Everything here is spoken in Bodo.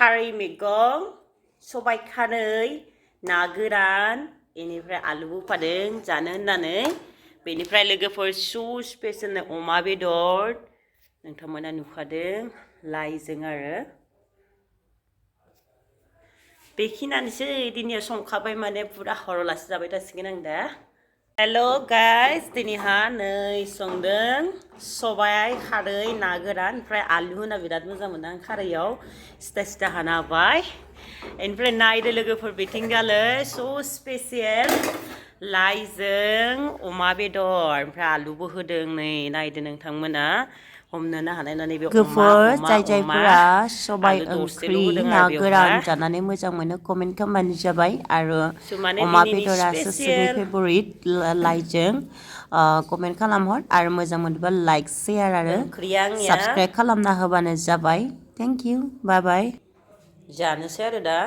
खारै मैगं सबाइ खारै ना गोरान बेनिफ्राय आलुबो होफादों जानो होननानै बेनिफ्राय लोगोफोर स्पेसियेल अमा बेदर नोंथांमोना नुखादों लाइजों आरो बेखिनियानोसै दिनै संखाबाय माने पुरा हरालासे जाबाय थासिगोन आं दा हेलो गाइस दिनैहा नै संदों सबाइ खारै ना गोरान ओमफ्राय आलु होना बिराद मोजां मोनो आं खारैयाव सिथा सिथा हाना होबाय ओमफ्राय नायदो लोगोफोर बिथिंगालै स्पेसियेल लाइजों अमा बेदर ओमफ्राय आलुबो होदों नै नायदो नोंथांमोना हमनोनो हानाय नङा बे जायफोरा सबाइ ओंख्रि ना गोरान जानानै मोजां मोनो कमेन्ट खालामबानो जाबाय आरो अमा बेदरा सोरनि फेभरिट लाइजों कमेन्ट खालामहर आरो मोजां मोनोबा लाइक शेयार आरो साबस्क्राइब खालामना होबानो जाबाय थेंक इउ बाय बाय जानोसै आरो दा